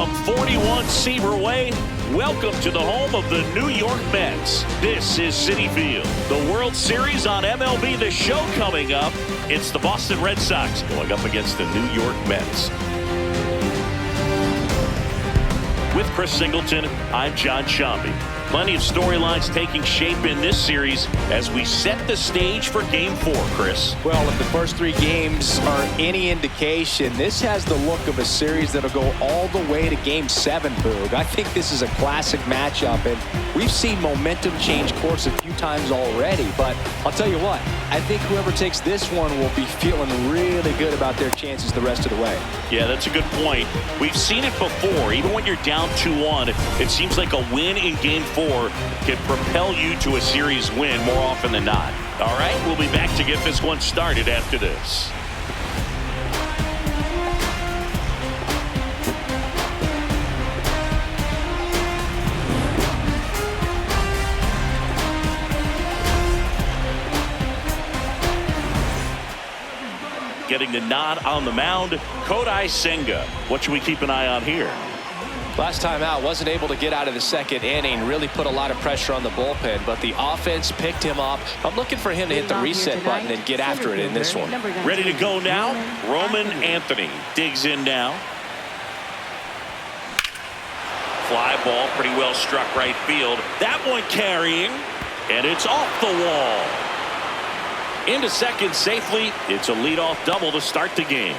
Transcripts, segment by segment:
From 41 Seaver Way, welcome to the home of the New York Mets. This is Citi Field. The World Series on MLB The Show coming up. It's the Boston Red Sox going up against the New York Mets. With Chris Singleton, I'm John Shambi. Plenty of storylines taking shape in this series as we set the stage for Game 4, Chris. Well, if the first three games are any indication, this has the look of a series that'll go all the way to Game 7, Boog. I think this is a classic matchup, and we've seen momentum change course a few times already. But I'll tell you what, I think whoever takes this one will be feeling really good about their chances the rest of the way. Yeah, that's a good point. We've seen it before. Even when you're down 2-1, it seems like a win in Game 4 can propel you to a series win more often than not. All right, we'll be back to get this one started after this. Getting the nod on the mound, Kodai Senga. What should we keep an eye on here? Last time out, wasn't able to get out of the second inning, really put a lot of pressure on the bullpen, but the offense picked him up. I'm looking for him to hit the reset button and get after it in this one. Ready to go now? Roman Anthony digs in now. Fly ball, pretty well struck right field. That one carrying, and it's off the wall. Into second safely. It's a leadoff double to start the game.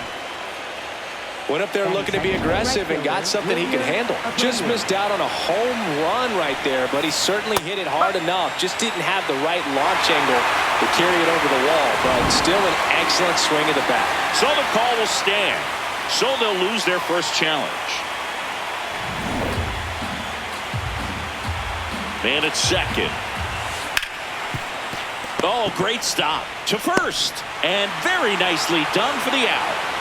Went up there looking to be aggressive and got something he could handle. Just missed out on a home run right there, but he certainly hit it hard enough. Just didn't have the right launch angle to carry it over the wall, but still an excellent swing of the bat. So the call will stand. So they'll lose their first challenge. Man at second. Oh, great stop to first. And very nicely done for the out.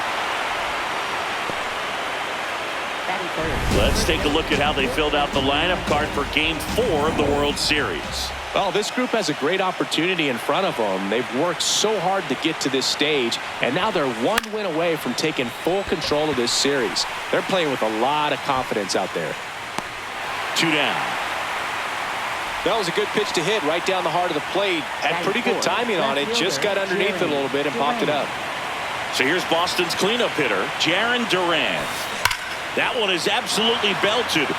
Let's take a look at how they filled out the lineup card for Game 4 of the World Series. Well, this group has a great opportunity in front of them. They've worked so hard to get to this stage, and now they're one win away from taking full control of this series. They're playing with a lot of confidence out there. 2 down. That was a good pitch to hit right down the heart of the plate. Had pretty good timing on it. Just got underneath it a little bit and popped it up. So here's Boston's cleanup hitter, Jarren Duran. That one is absolutely belted.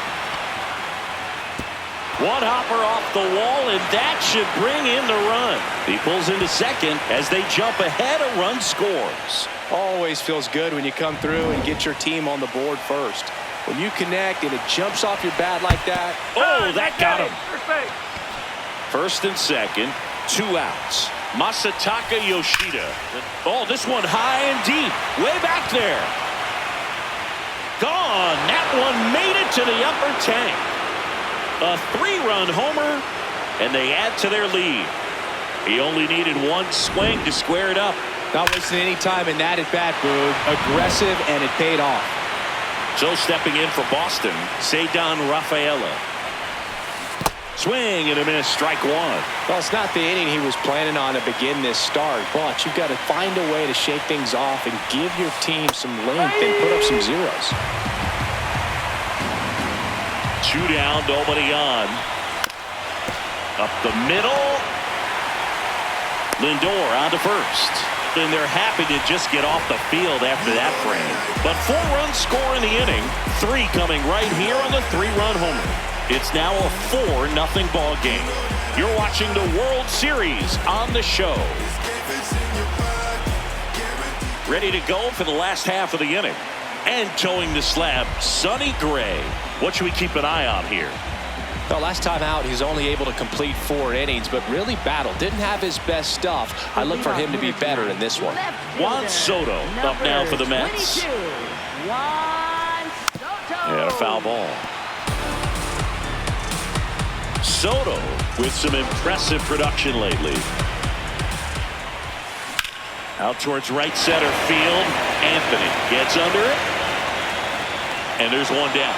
One hopper off the wall, and that should bring in the run. He pulls into second as they jump ahead. A run scores. Always feels good when you come through and get your team on the board first. When you connect and it jumps off your bat like that. Oh, that got him. First and second, 2 outs. Masataka Yoshida. Oh, this one high and deep. Way back there. Gone. That one made it to the upper tank. A 3-run homer, and they add to their lead. He only needed one swing to square it up. Not wasting any time in that at bat, Boog. Aggressive, and it paid off. So stepping in for Boston, Ceddanne Rafaela. Swing and a miss, strike one. Well, it's not the inning he was planning on to begin this start, but you've got to find a way to shake things off and give your team some length and put up some zeros. 2 down, nobody on. Up the middle. Lindor on to first. And they're happy to just get off the field after that frame. But 4 runs score in the inning. 3 coming right here on the 3-run homer. It's now a 4-0 ball game. You're watching the World Series on the show. Ready to go for the last half of the inning. And towing the slab, Sonny Gray. What should we keep an eye on here? Well, last time out, he was only able to complete 4 innings, but really battled. Didn't have his best stuff. I look for him to be better in this one. Juan Soto up now for the Mets. And a foul ball. Soto with some impressive production lately. Out towards right center field. Anthony gets under it. And there's one down.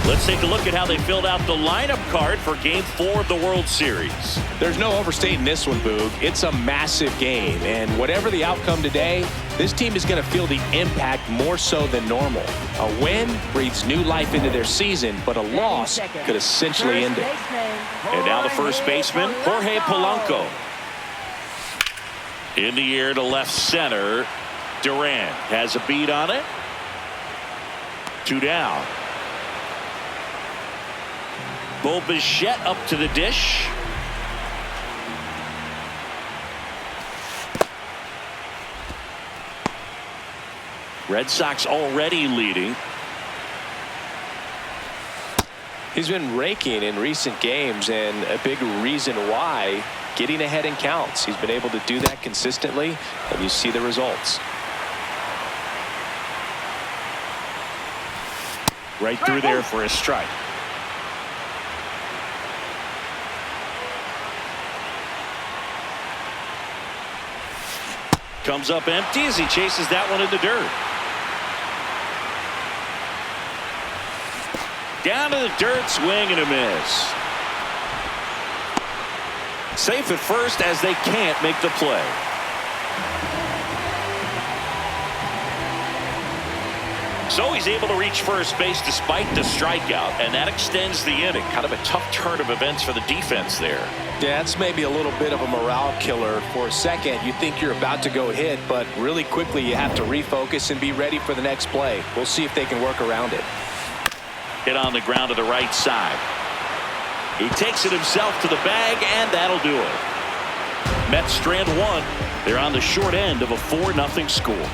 Let's take a look at how they filled out the lineup card for Game 4 of the World Series. There's no overstating this one, Boog. It's a massive game, and whatever the outcome today, this team is going to feel the impact more so than normal. A win breathes new life into their season, but a loss could essentially end it. And now the first baseman, Jorge Polanco. In the air to left center. Durant has a beat on it. 2 down. Bo Bichette up to the dish. Red Sox already leading. He's been raking in recent games, and a big reason why, getting ahead in counts. He's been able to do that consistently, and you see the results. Right through there for a strike. Comes up empty as he chases that one in the dirt. Down to the dirt, swing and a miss. Safe at first as they can't make the play. So he's able to reach first base despite the strikeout, and that extends the inning. Kind of a tough turn of events for the defense there. Yeah, it's maybe a little bit of a morale killer. For a second, you think you're about to go hit, but really quickly you have to refocus and be ready for the next play. We'll see if they can work around it. Hit on the ground to the right side. He takes it himself to the bag, and that'll do it. Mets strand one. They're on the short end of a 4-0 score.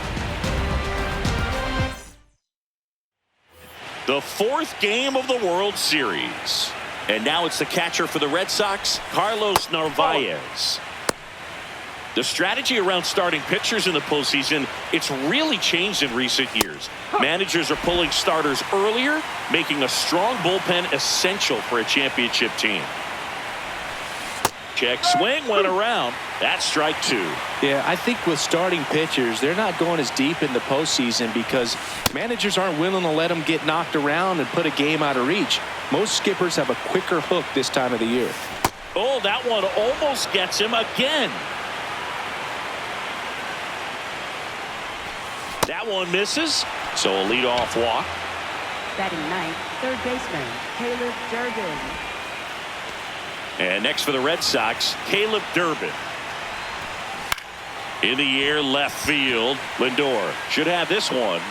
The fourth game of the World Series. And now it's the catcher for the Red Sox, Carlos Narvaez. The strategy around starting pitchers in the postseason, it's really changed in recent years. Managers are pulling starters earlier, making a strong bullpen essential for a championship team. Check swing went around. That's strike 2. Yeah, I think with starting pitchers, they're not going as deep in the postseason because managers aren't willing to let them get knocked around and put a game out of reach. Most skippers have a quicker hook this time of the year. Oh, that one almost gets him again. That one misses, so a leadoff walk. Batting ninth, third baseman, Caleb Durbin. And next for the Red Sox, Caleb Durbin. In the air, left field. Lindor should have this one.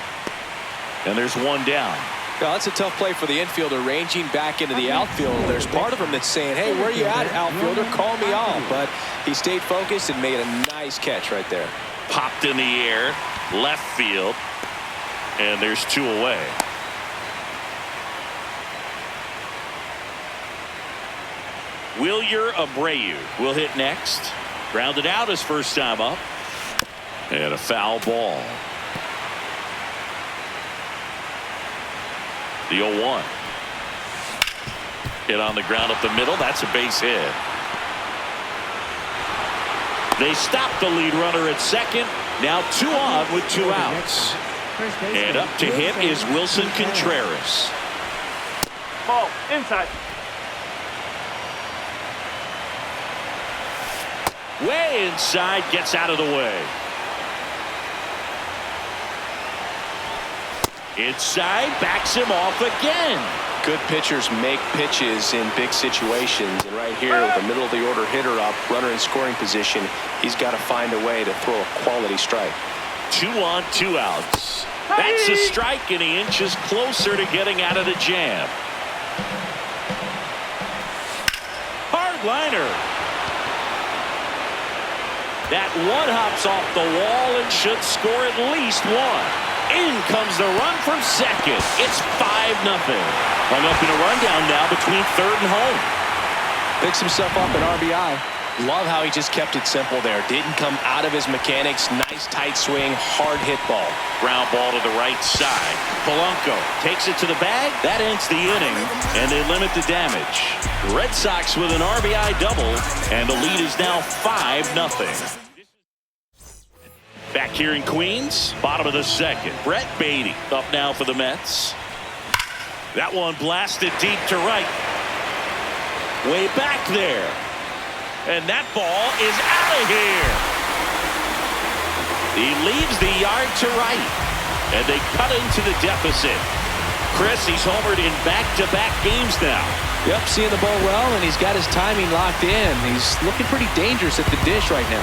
And there's one down. Well, that's a tough play for the infielder, ranging back into the outfield. There's part of him that's saying, hey, where you at, outfielder? Call me off. But he stayed focused and made a nice catch right there. Popped in the air, left field. And there's 2 away. Wilyer Abreu will hit next. Grounded out his first time up. And a foul ball. The 0-1. Hit on the ground up the middle. That's a base hit. They stop the lead runner at second. Now 2 on with 2 outs. And up to hit is Wilson Contreras. Ball inside. Way inside, gets out of the way. Inside, backs him off again. Good pitchers make pitches in big situations. And right here with the middle of the order hitter up, runner in scoring position, he's got to find a way to throw a quality strike. 2 on, 2 outs. That's a strike, and he inches closer to getting out of the jam. Hard liner. That one hops off the wall and should score at least 1. In comes the run from second. It's 5-0. Hung up in a rundown now between third and home. Picks himself up an RBI. Love how he just kept it simple there. Didn't come out of his mechanics. Nice tight swing, hard hit ball. Ground ball to the right side. Polanco takes it to the bag. That ends the inning, and they limit the damage. The Red Sox with an RBI double, and the lead is now 5-0. Back here in Queens, bottom of the second. Brett Beatty up now for the Mets. That one blasted deep to right. Way back there. And that ball is out of here. He leaves the yard to right. And they cut into the deficit. Chris, he's homered in back-to-back games now. Yep, seeing the ball well, and he's got his timing locked in. He's looking pretty dangerous at the dish right now.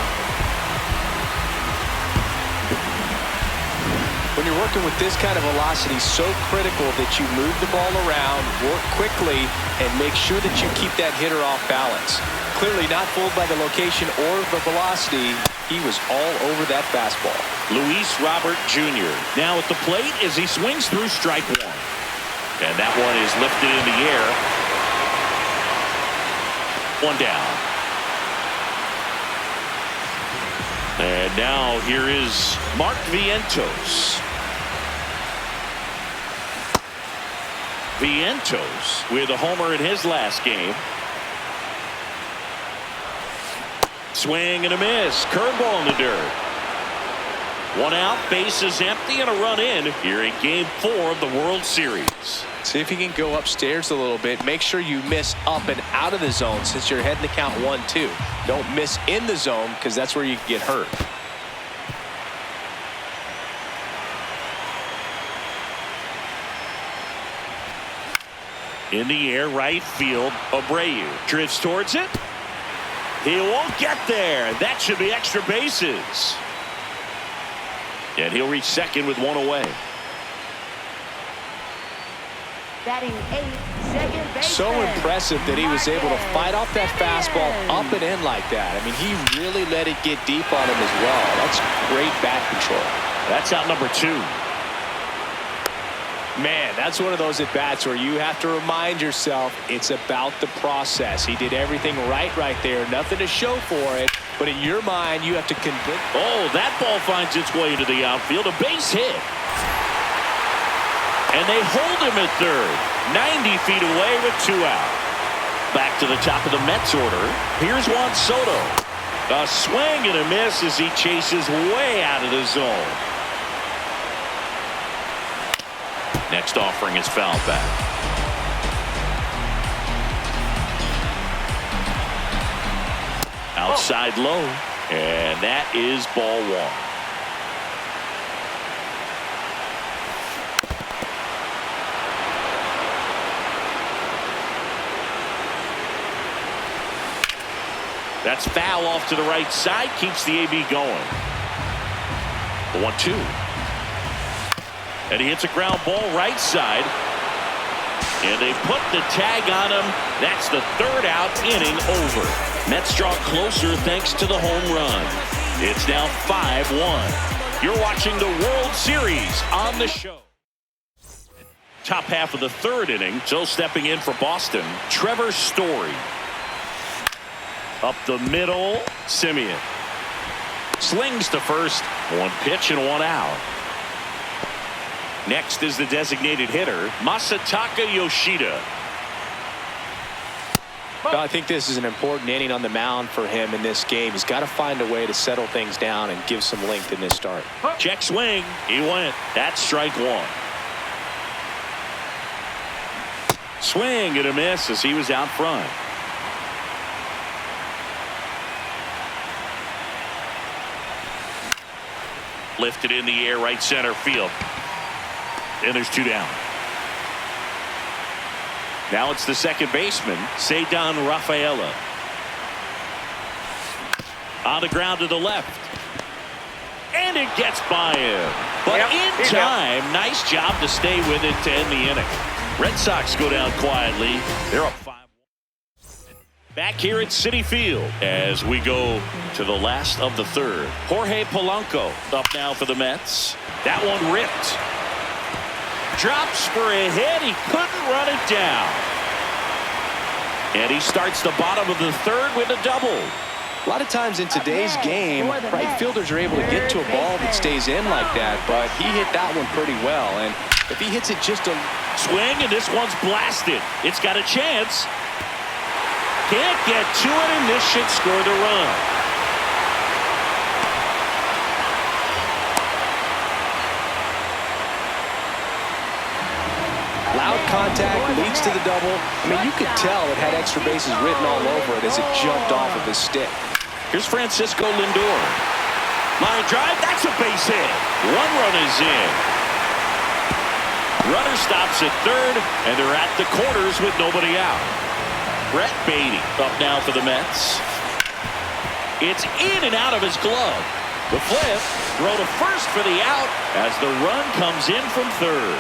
When you're working with this kind of velocity, so critical that you move the ball around, work quickly, and make sure that you keep that hitter off balance. Clearly not fooled by the location or the velocity. He was all over that fastball. Luis Robert Jr. now at the plate as he swings through strike one. And that one is lifted in the air. One down. And now here is Mark Vientos. Vientos with a homer in his last game. Swing and a miss. Curveball in the dirt. One out, bases empty, and a run in here in Game 4 of the World Series. See if you can go upstairs a little bit. Make sure you miss up and out of the zone since you're heading to count 1-2. Don't miss in the zone because that's where you can get hurt. In the air, right field. Abreu drifts towards it. He won't get there. That should be extra bases. And he'll reach second with one away. Batting eighth, second baseman. So impressive that he was able to fight off that fastball up and in like that. I mean, he really let it get deep on him as well. That's great bat control. That's out number 2. Man, that's one of those at-bats where you have to remind yourself it's about the process. He did everything right there. Nothing to show for it. But in your mind, you have to convince. Oh, that ball finds its way into the outfield. A base hit. And they hold him at third. 90 feet away with 2 out. Back to the top of the Mets order. Here's Juan Soto. A swing and a miss as he chases way out of the zone. Next offering is foul back. Outside low. And that is ball 1. That's foul off to the right side. Keeps the AB going. The 1-2. And he hits a ground ball right side. And they put the tag on him. That's the 3rd out, inning over. Mets draw closer thanks to the home run. It's now 5-1. You're watching the World Series on the show. Top half of the 3rd inning. So stepping in for Boston, Trevor Story. Up the middle, Simeon. Slings to first. 1 pitch and 1 out. Next is the designated hitter, Masataka Yoshida. I think this is an important inning on the mound for him in this game. He's got to find a way to settle things down and give some length in this start. Check swing. He went. That's strike 1. Swing and a miss as he was out front. Lifted in the air, right center field. And there's 2 down. Now it's the second baseman, Ceddanne Rafaela. On the ground to the left. And it gets by him. But in time, nice job to stay with it to end the inning. Red Sox go down quietly. They're up 5-1. Back here at Citi Field as we go to the last of the 3rd. Jorge Polanco up now for the Mets. That one ripped. Drops for a hit. He couldn't run it down. And he starts the bottom of the 3rd with a double. A lot of times in today's game, right fielders are able to get to a ball that stays in like that, but he hit that one pretty well. And if he hits it just a swing, and this one's blasted. It's got a chance. Can't get to it, and this should score the run. loud contact, leads to the double. I mean, you could tell it had extra bases written all over it as it jumped off of his stick. Here's Francisco Lindor. Line drive, that's a base hit. One run is in. Runner stops at third, and they're at the corners with nobody out. Brett Beatty up now for the Mets. It's in and out of his glove. The flip, throw to first for the out as the run comes in from third.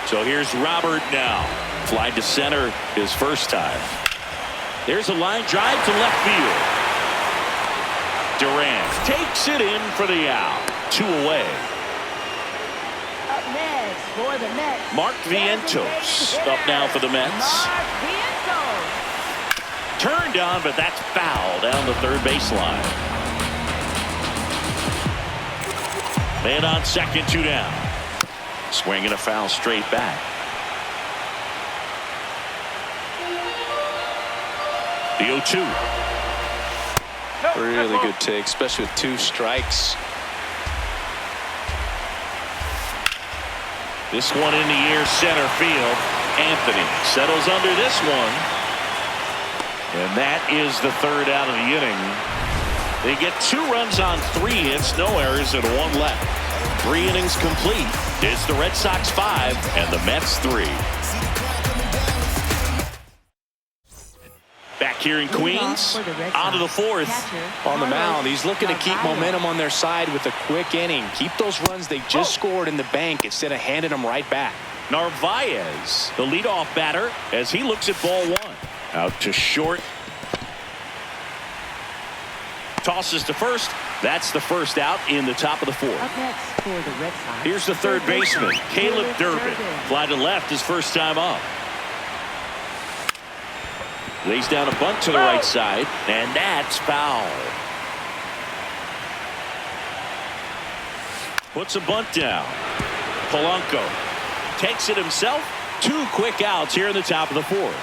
So here's Robert now. Fly to center his first time. There's a line drive to left field. Durant takes it in for the out. 2 away. Up next for the Mets. Mark Vientos up now for the Mets. Mark Vientos. Turned on, but that's foul down the third baseline. Man on second, 2 down. Swinging a foul straight back. The 0-2. Really good take, especially with 2 strikes. This one in the air, center field. Anthony settles under this one. And that is the third out of the inning. They get 2 runs on 3 hits, no errors, and 1 left. 3 innings complete. It's the Red Sox 5 and the Mets 3. Back here in Queens, on to the 4th. On the mound, he's looking to keep momentum on their side with a quick inning. Keep those runs they just scored in the bank instead of handing them right back. Narvaez, the leadoff batter, as he looks at ball 1. Out to short. Tosses to first. That's the first out in the top of the 4th. Up next for the Red Sox. Here's the third baseman, Caleb Durbin. Fly to left his first time up. Lays down a bunt to the right side, and that's foul. Puts a bunt down. Polanco takes it himself. 2 quick outs here in the top of the 4th.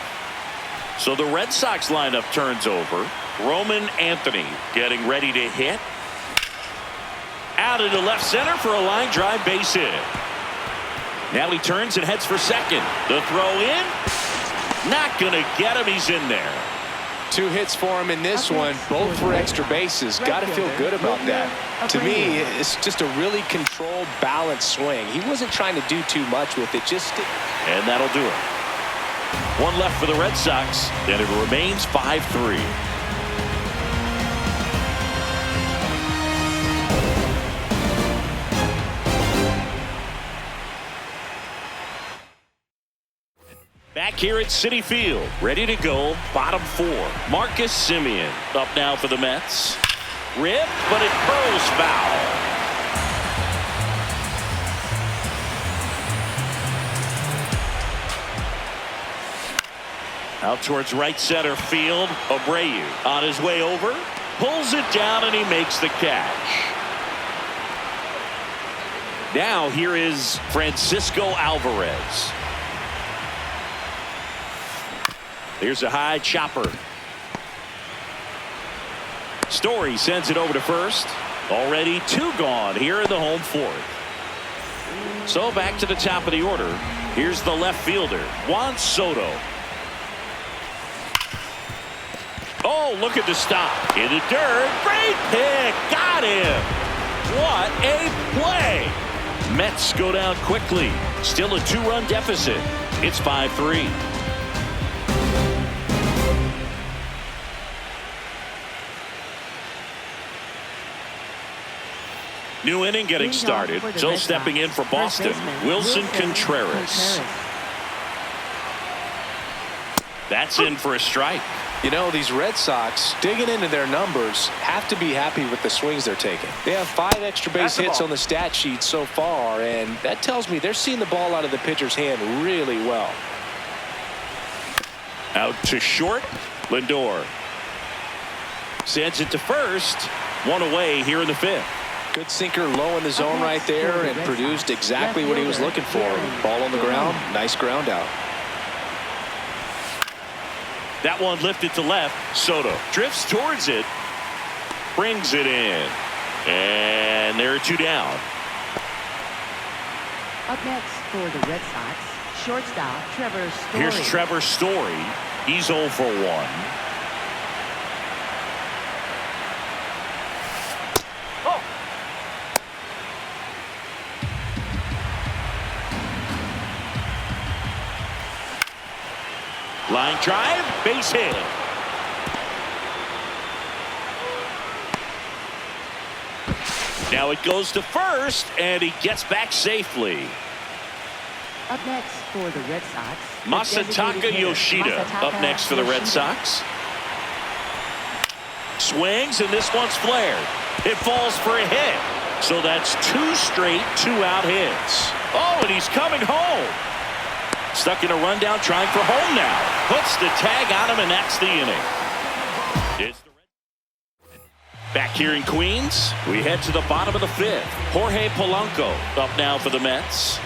So the Red Sox lineup turns over. Roman Anthony getting ready to hit. Out into left center for a line drive base hit. Now he turns and heads for second. The throw in. Not going to get him. He's in there. 2 hits for him in this one, both for extra bases. Got to feel good about that. To me, it's just a really controlled, balanced swing. He wasn't trying to do too much with it. And that'll do it. 1 left for the Red Sox, and it remains 5-3. Back here at Citi Field, ready to go, bottom 4. Marcus Semien up now for the Mets. Ripped, but it curls foul. Out towards right center field. Abreu on his way over. Pulls it down and he makes the catch. Now here is Francisco Alvarez. Here's a high chopper. Story sends it over to first. Already 2 gone here in the home 4th. So back to the top of the order. Here's the left fielder, Juan Soto. Oh, look at the stop. In the dirt. Great pick. Got him. What a play. Mets go down quickly. Still a 2-run deficit. It's 5-3. New inning getting started. So stepping in for Boston, Wilson Contreras. That's in for a strike. You know, these Red Sox, digging into their numbers, have to be happy with the swings they're taking. They have 5 extra base hits on the stat sheet so far, and that tells me they're seeing the ball out of the pitcher's hand really well. Out to short, Lindor sends it to first. 1 away here in the 5th. Good sinker low in the zone right there and produced exactly what he was looking for. Ball on the ground, nice ground out. That one lifted to left. Soto drifts towards it. Brings it in. And there are 2 down. Up next for the Red Sox, shortstop Trevor Story. Here's Trevor Story. He's 0 for 1. Oh. Line drive, base hit. Now it goes to first, and he gets back safely. Up next for the Red Sox, the Masataka designated hitter, Yoshida up next for the Red Sox. Swings, and this one's flared. It falls for a hit. So that's 2 straight 2-out hits. Oh, and he's coming home. Stuck in a rundown, trying for home now. Puts the tag on him, and that's the inning. Back here in Queens, we head to the bottom of the 5th. Jorge Polanco up now for the Mets.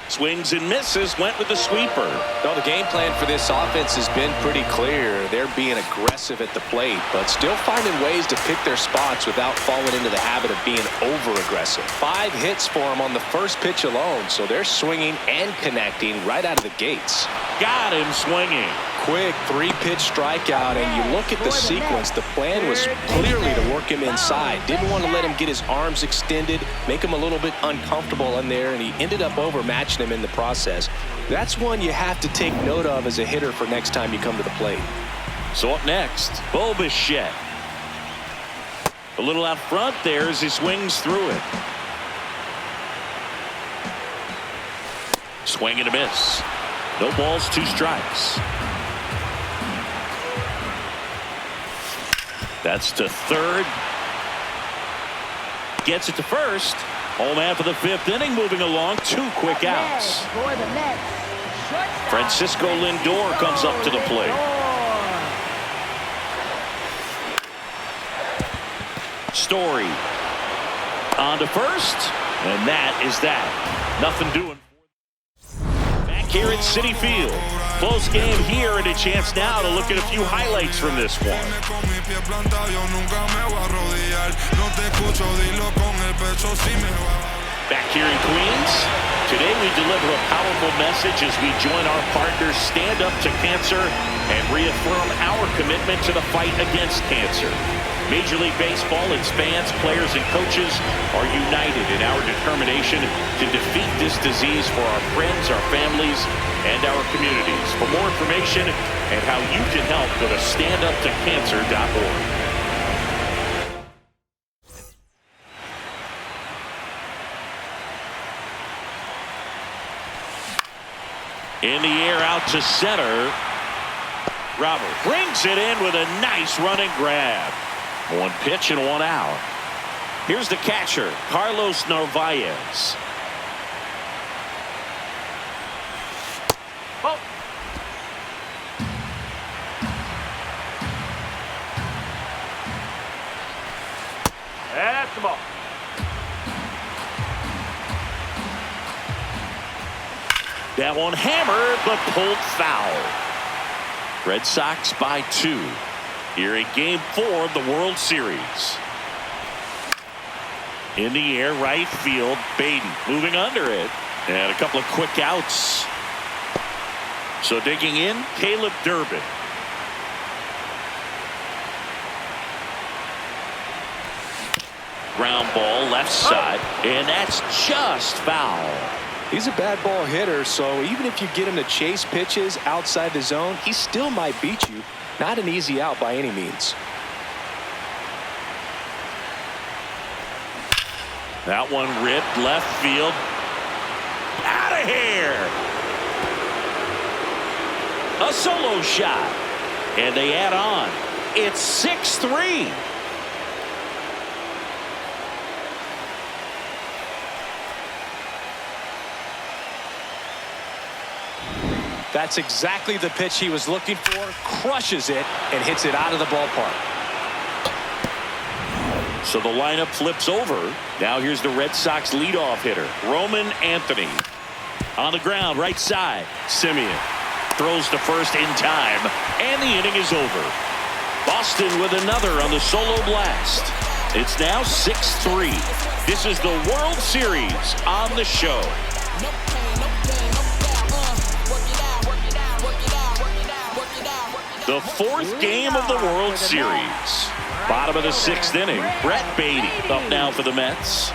Swings and misses, went with the sweeper. Well, the game plan for this offense has been pretty clear. They're being aggressive at the plate, but still finding ways to pick their spots without falling into the habit of being over-aggressive. 5 hits for them on the first pitch alone, so they're swinging and connecting right out of the gates. Got him swinging. Quick 3-pitch strikeout, and you look at the sequence. The plan was clearly to work him inside. Didn't want to let him get his arms extended, make him a little bit uncomfortable in there, and he ended up overmatching him in the process. That's one you have to take note of as a hitter for next time you come to the plate. So up next, Bo Bichette. A little out front there as he swings through it. Swing and a miss. No balls, 2 strikes. That's to third. Gets it to first. Home after the 5th inning, moving along. 2 quick outs. Francisco Lindor comes up to the plate. Story on to first, and that is that. Nothing doing. Back here at Citi Field. Close game here, and a chance now to look at a few highlights from this one. Back here in Queens, today we deliver a powerful message as we join our partners Stand Up to Cancer and reaffirm our commitment to the fight against cancer. Major League Baseball, its fans, players, and coaches are united in our determination to defeat this disease for our friends, our families, and our communities. For more information and how you can help, go to standuptocancer.org. In the air out to center. Robert brings it in with a nice running grab. 1 pitch and 1 out. Here's the catcher, Carlos Narvaez. Oh. That's the ball. That one hammered, but pulled foul. Red Sox by 2. Here in Game 4 of the World Series. In the air, right field, Baden moving under it. And a couple of quick outs. So digging in, Caleb Durbin. Ground ball left side, and that's just foul. He's a bad ball hitter, so even if you get him to chase pitches outside the zone, he still might beat you. Not an easy out by any means. That one ripped left field. Out of here. A solo shot. And they add on. It's 6-3. That's exactly the pitch he was looking for. Crushes it and hits it out of the ballpark. So the lineup flips over. Now here's the Red Sox leadoff hitter, Roman Anthony. On the ground, right side. Simeon throws to first in time, and the inning is over. Boston with another on the solo blast. It's now 6-3. This is the World Series on the show. The fourth game of the World Series. Bottom of the sixth inning. Brett Beatty up now for the Mets.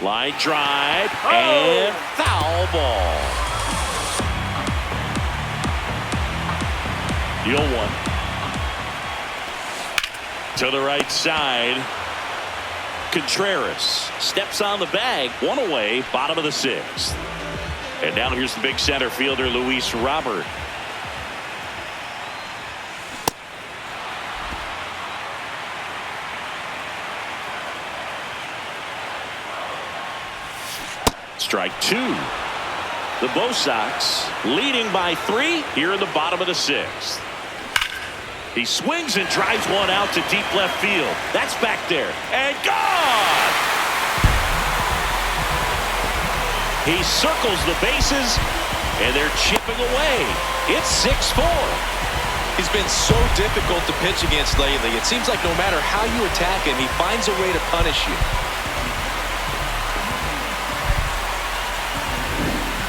Line drive and foul ball. The 0-1. To the right side. Contreras steps on the bag. One away. Bottom of the sixth. And now here's the big center fielder, Luis Robert. Strike two. The BOS leading by 3 here in the bottom of the sixth. He swings and drives one out to deep left field. That's back there and gone. He circles the bases and they're chipping away. It's 6-4. He's been so difficult to pitch against lately. It seems like no matter how you attack him, he finds a way to punish you.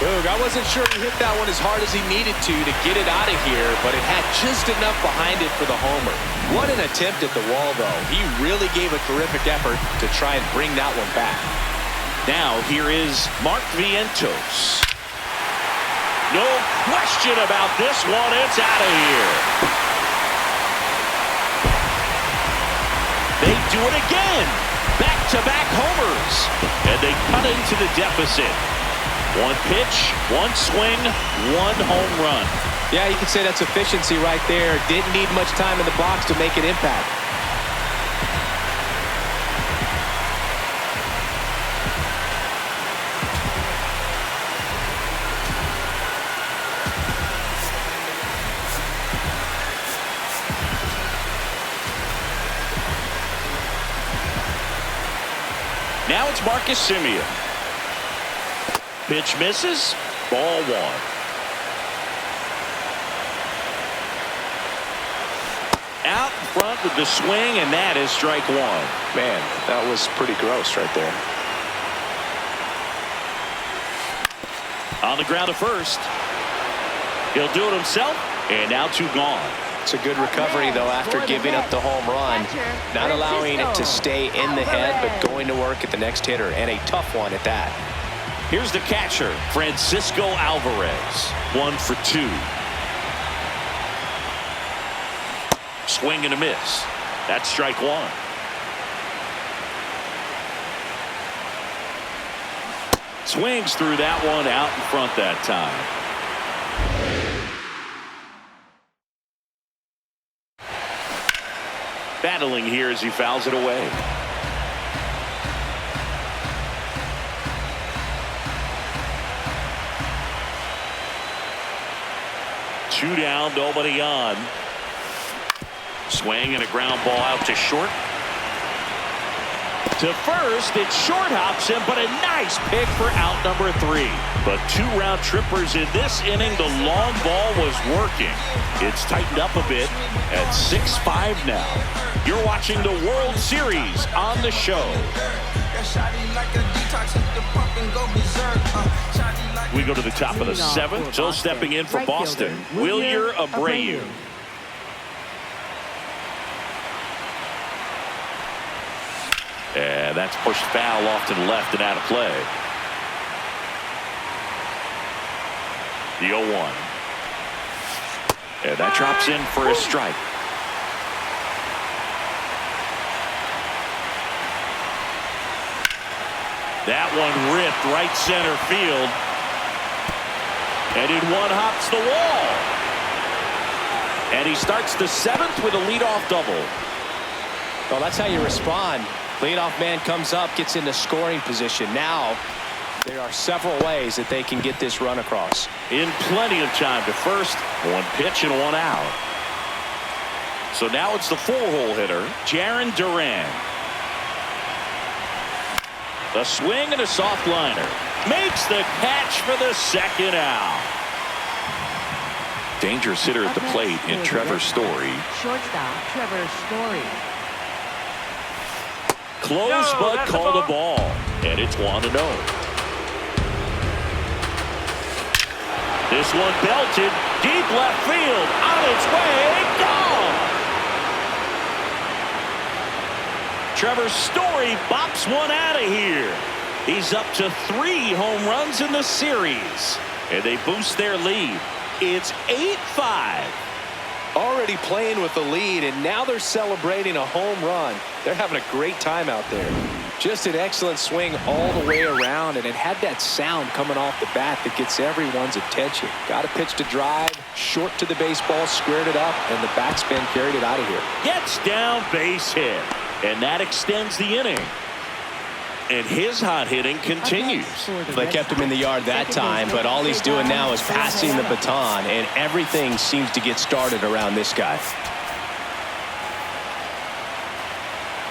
Boog, I wasn't sure he hit that one as hard as he needed to get it out of here, but it had just enough behind it for the homer. What an attempt at the wall, though. He really gave a terrific effort to try and bring that one back. Now here is Mark Vientos. No question about this one. It's out of here. They do it again. Back-to-back homers. And they cut into the deficit. One pitch, one swing, one home run. Yeah, you could say that's efficiency right there. Didn't need much time in the box to make an impact. Now it's Marcus Semien. Pitch misses. Ball 1. Out in front with the swing, and that is strike 1. Man, that was pretty gross right there. On the ground to first. He'll do it himself, and now 2 gone. It's a good recovery, though, after giving up the home run. Not allowing it to stay in the head, but going to work at the next hitter, and a tough one at that. Here's the catcher, Francisco Alvarez. 1 for 2. Swing and a miss. That's strike 1. Swings through that one out in front that time. Battling here as he fouls it away. Two down, nobody on. Swing and a ground ball out to short. To first, it short hops him, but a nice pick for out number 3. But 2 round trippers in this inning. The long ball was working. It's tightened up a bit at 6-5 now. You're watching the World Series on the show. We go to the top of the 7th. So stepping in for Boston, Wilyer Abreu. And that's pushed foul off to the left and out of play. The 0-1. And that drops in for a strike. That one ripped right center field. And in one hops the wall. And he starts the 7th with a leadoff double. Well, that's how you respond. Leadoff man comes up, gets into scoring position. Now there are several ways that they can get this run across. In plenty of time to first. 1 pitch and 1 out. So now it's the 4-hole hitter, Jarren Duran. A swing and a soft liner. Makes the catch for the 2nd out. Dangerous hitter at the plate in Trevor Story. Shortstop Trevor Story. Close, but called a ball. And it's 1-0. This one belted deep left field. On its way. Gone. Trevor Story bops one out of here. He's up to 3 home runs in the series. And they boost their lead. It's 8-5. Already playing with the lead, and now they're celebrating a home run. They're having a great time out there. Just an excellent swing all the way around, and it had that sound coming off the bat that gets everyone's attention. Got a pitch to drive, short to the baseball, squared it up, and the backspin carried it out of here. Gets down, base hit. And that extends the inning. And his hot hitting continues. They kept him in the yard that time, but all he's doing now is passing the baton, and everything seems to get started around this guy.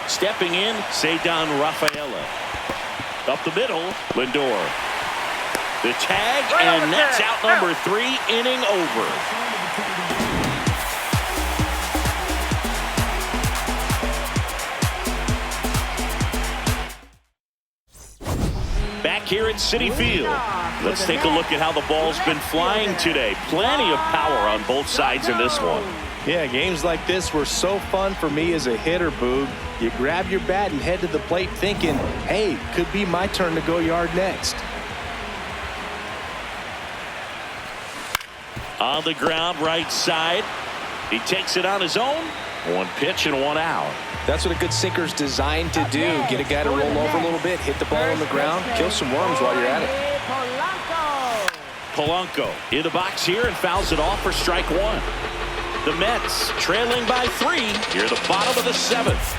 Stepping in, Cedar Rafaela. Up the middle, Lindor. The tag, and that's out number 3, inning over. Back here at Citi Field. Let's take a look at how the ball's been flying today. Plenty of power on both sides in this one. Yeah, games like this were so fun for me as a hitter, Boog. You grab your bat and head to the plate thinking, hey, could be my turn to go yard next. On the ground, right side. He takes it on his own. 1 pitch and 1 out. That's what a good sinker's designed to do. Get a guy to roll over a little bit, hit the ball on the ground, kill some worms while you're at it. Polanco in the box here and fouls it off for strike 1. The Mets trailing by 3 here at the bottom of the 7th.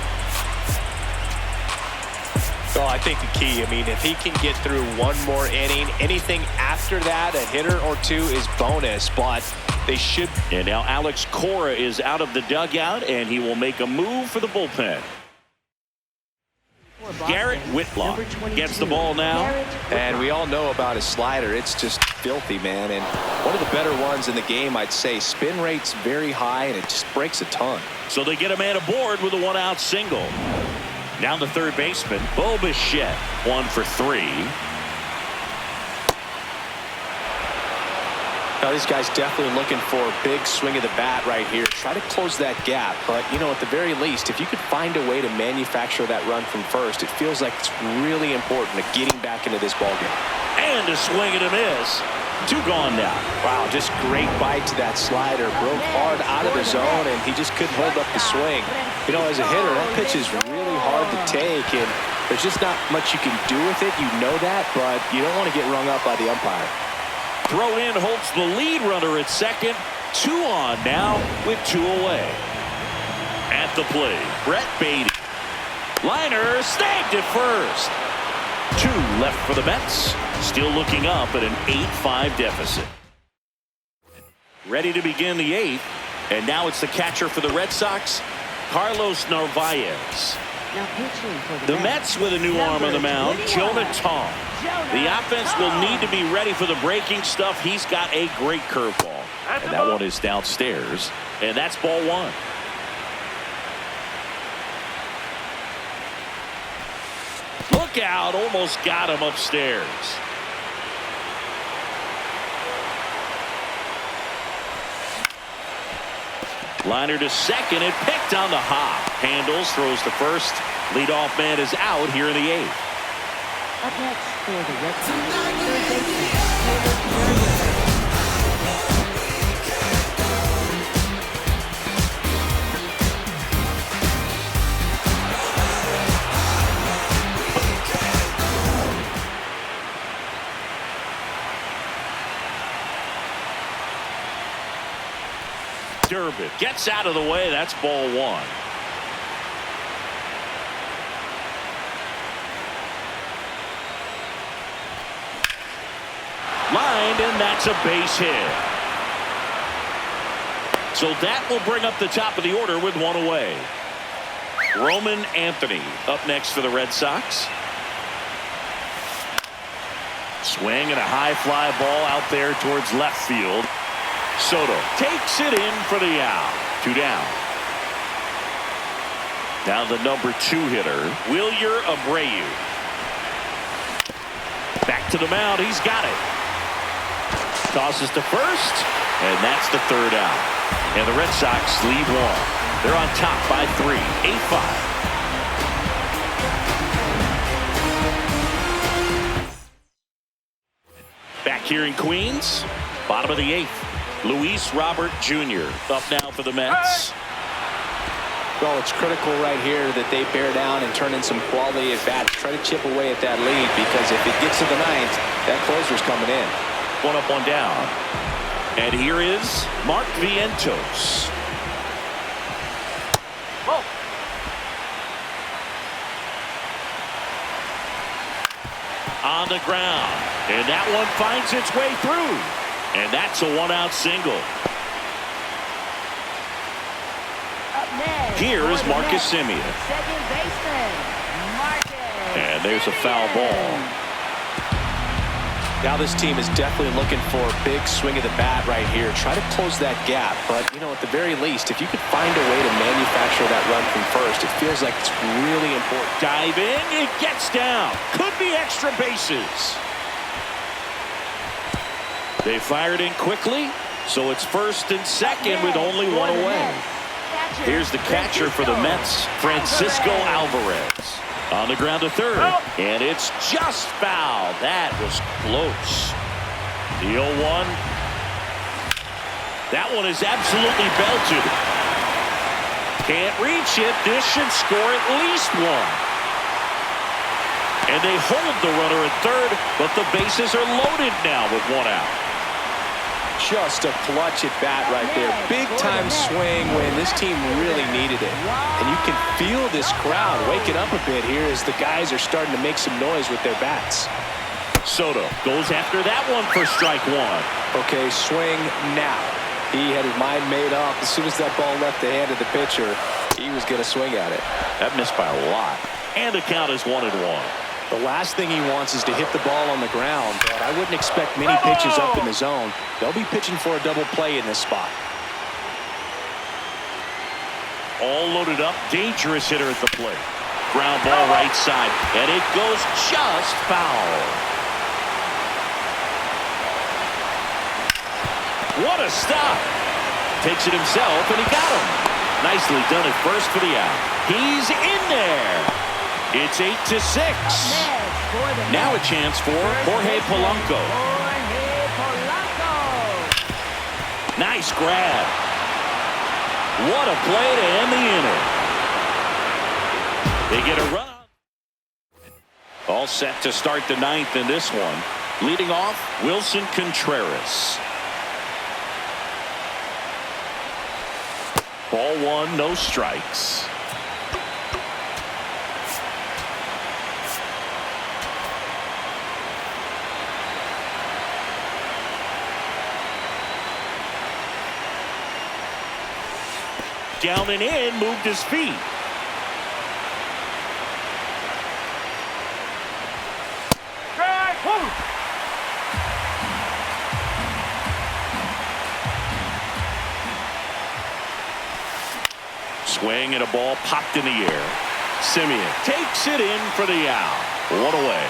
Well, I think the key, if he can get through 1 more inning, anything after that, a hitter or 2 is bonus, but they should. And now Alex Cora is out of the dugout, and he will make a move for the bullpen. Garrett Whitlock gets the ball now. And we all know about his slider. It's just filthy, man. And one of the better ones in the game, I'd say. Spin rate's very high, and it just breaks a ton. So they get a man aboard with a 1-out single. Down the third baseman, Bo Bichette, 1 for 3. Now, this guy's definitely looking for a big swing of the bat right here. Try to close that gap. But, at the very least, if you could find a way to manufacture that run from first, it feels like it's really important to getting back into this ballgame. And a swing and a miss. 2 gone now. Wow, just great bite to that slider. Broke hard out of the zone, and he just couldn't hold up the swing. As a hitter, that pitch is really hard to take, and there's just not much you can do with it. You know that, but you don't want to get rung up by the umpire. Throw in holds the lead runner at second. 2 on now with 2 away. At the plate, Brett Beatty. Liner snagged at first. 2 left for the Mets. Still looking up at an 8-5 deficit. Ready to begin the 8th. And now it's the catcher for the Red Sox, Carlos Narvaez. Now pitching for The Mets with a new arm on the mound, Jonah Tong. The offense will need to be ready for the breaking stuff. He's got a great curveball. And that one is downstairs. And that's ball 1. Look out, almost got him upstairs. Liner to second and picked on the hop. Handles, throws to first. Leadoff man is out here in the 8th. Up next for the Red Sox, third baseman, Durbin gets out of the way. That's ball 1. Lined, and that's a base hit. So that will bring up the top of the order with 1 away. Roman Anthony up next for the Red Sox. Swing and a high fly ball out there towards left field. Soto takes it in for the out. 2 down. Now the number 2 hitter, Wilyer Abreu. Back to the mound. He's got it. Tosses to first, and that's the 3rd out. And the Red Sox lead 1. They're on top by 3, 8-5. Back here in Queens, bottom of the 8th. Luis Robert Jr. up now for the Mets. Well, it's critical right here that they bear down and turn in some quality at bats. Try to chip away at that lead, because if it gets to the 9th, that closer's coming in. 1 up, 1 down. And here is Mark Vientos. Oh. On the ground. And that one finds its way through. And that's a 1-out single. Up next, Here is for the Marcus Mets, Semien. second baseman, Marcus And there's a foul ball. Now this team is definitely looking for a big swing of the bat right here. Try to close that gap. But, you know, at the very least, if you could find a way to manufacture that run from first, it feels like it's really important. Dive in. It gets down. Could be extra bases. They fired in quickly, so it's 1st and 2nd with only 1 away. Here's the catcher for the Mets, Francisco Alvarez. On the ground to 3rd, and it's just foul. That was close. The 0-1. That one is absolutely belted. Can't reach it. This should score at least 1. And they hold the runner at 3rd, but the bases are loaded now with 1 out. Just a clutch at bat right there. Big time swing when this team really needed it. And you can feel this crowd waking up a bit here as the guys are starting to make some noise with their bats. Soto goes after that one for strike 1. Okay, swing now. He had his mind made up. As soon as that ball left the hand of the pitcher, he was going to swing at it. That missed by a lot. And the count is 1-1. The last thing he wants is to hit the ball on the ground, but I wouldn't expect many pitches up in the zone. They'll be pitching for a double play in this spot. All loaded up, dangerous hitter at the plate. Ground ball right side, and it goes just foul. What a stop. Takes it himself, and he got him. Nicely done at first for the out. He's in there. It's 8-6. Now a chance for Jorge Polanco. Nice grab. What a play to end the inning. They get a run. All set to start the 9th in this one. Leading off, Wilson Contreras. Ball 1, no strikes. Down and in, moved his feet. Swing and a ball popped in the air. Semien takes it in for the out. 1 away.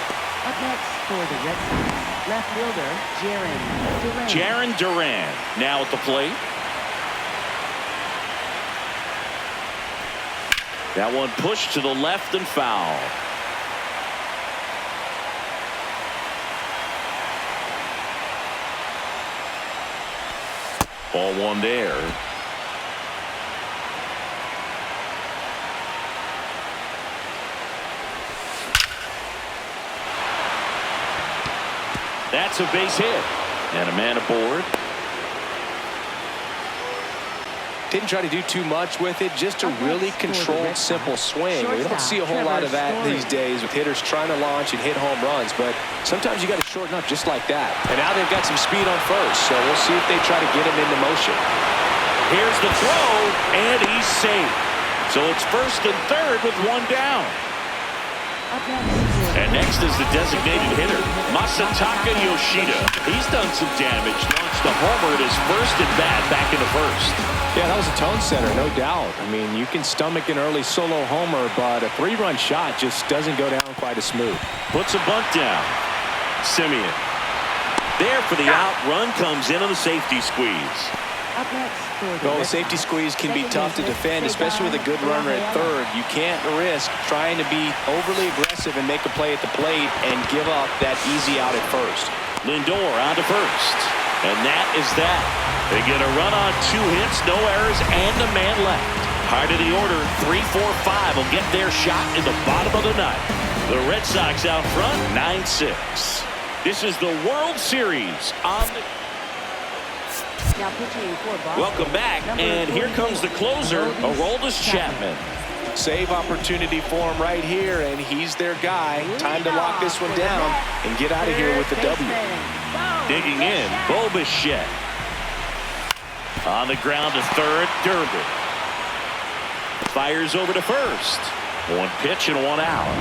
Up next for the Red Sox, left fielder Jarren Duran now at the plate. That one pushed to the left and foul. Ball 1 there. That's a base hit. And a man aboard. Didn't try to do too much with it, just a really controlled, simple swing. We don't see a whole lot of that these days with hitters trying to launch and hit home runs, but sometimes you got to shorten up just like that. And now they've got some speed on first, so we'll see if they try to get him into motion. Here's the throw, and he's safe. So it's 1st and 3rd with 1 down. Up next. And next is the designated hitter, Masataka Yoshida. He's done some damage, launched a homer at his first at bat back in the first. Yeah, that was a tone setter, no doubt. I mean, you can stomach an early solo homer, but a 3-run shot just doesn't go down quite as smooth. Puts a bunt down. Simeon. There for the out. Run comes in on the safety squeeze. Up next. Well, the safety squeeze can be tough to defend, especially with a good runner at third. You can't risk trying to be overly aggressive and make a play at the plate and give up that easy out at first. Lindor on to first. And that is that. They get a run on 2 hits, no errors, and a man left. Heart of the order, 3-4-5 will get their shot in the bottom of the ninth. The Red Sox out front, 9-6. This is the World Series on the... Now pitching for Boston. Welcome back, and here comes the closer, Aroldis Chapman. Save opportunity for him right here, and he's their guy. Time to lock this one down and get out of here with the W. Digging in, Bo Bichette. On the ground to third, Durbin. Fires over to first. 1 pitch and 1 out.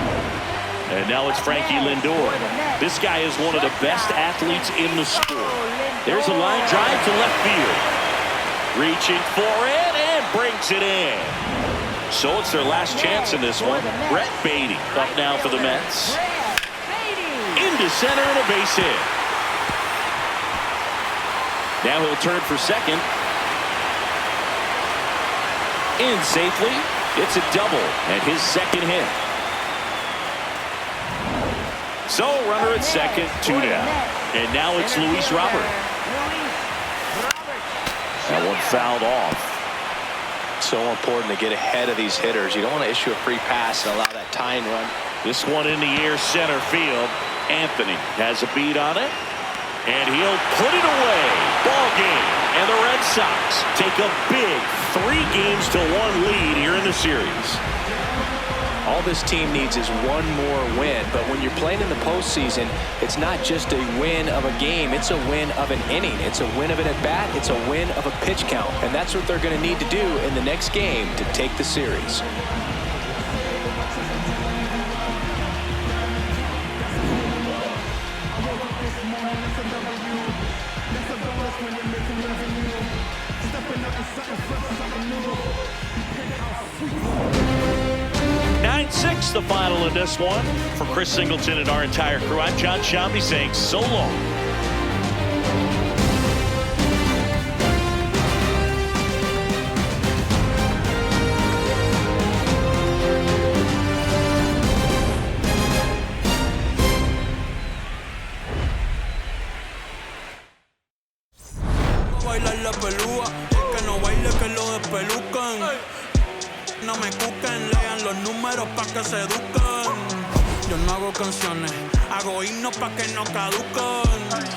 And now it's Frankie Lindor. This guy is one of the best athletes in the sport. There's a line drive to left field. Reaching for it and brings it in. So it's their last chance in this one. Brett Beatty up now for the Mets. Into center and a base hit. Now he'll turn for second. In safely. It's a double and his second hit. So runner at second, 2 down. And now it's Luis Robert. That one fouled off. So important to get ahead of these hitters. You don't want to issue a free pass and allow that tying run. This one in the air, center field. Anthony has a beat on it. And he'll put it away. Ball game. And the Red Sox take a big 3-1 lead here in the series. All this team needs is one more win. But when you're playing in the postseason, it's not just a win of a game. It's a win of an inning. It's a win of an at-bat. It's a win of a pitch count. And that's what they're going to need to do in the next game to take the series. The final in this one. For Chris Singleton and our entire crew, I'm John Shambi saying so long. Bailar la pelúa, que no baile que lo despelucan. No me cuquen, lean los números pa' que se eduquen. Yo no hago canciones, hago himnos pa' que no caduquen.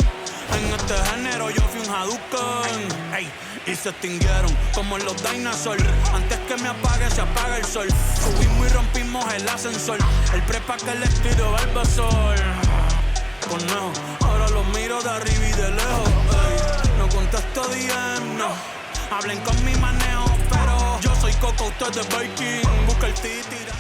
En este género yo fui un Hadouken. Ey, y se extinguieron como los dinosaurs. Antes que me apague, se apaga el sol. Subimos y rompimos el ascensor. El prepa que les tiro Barbasol. Conejo, ahora los miro de arriba y de lejos. Ey, no contesto DM, no. Hablen con mi manejo, pero yo soy Coco, usted de Baking. Busca el titira.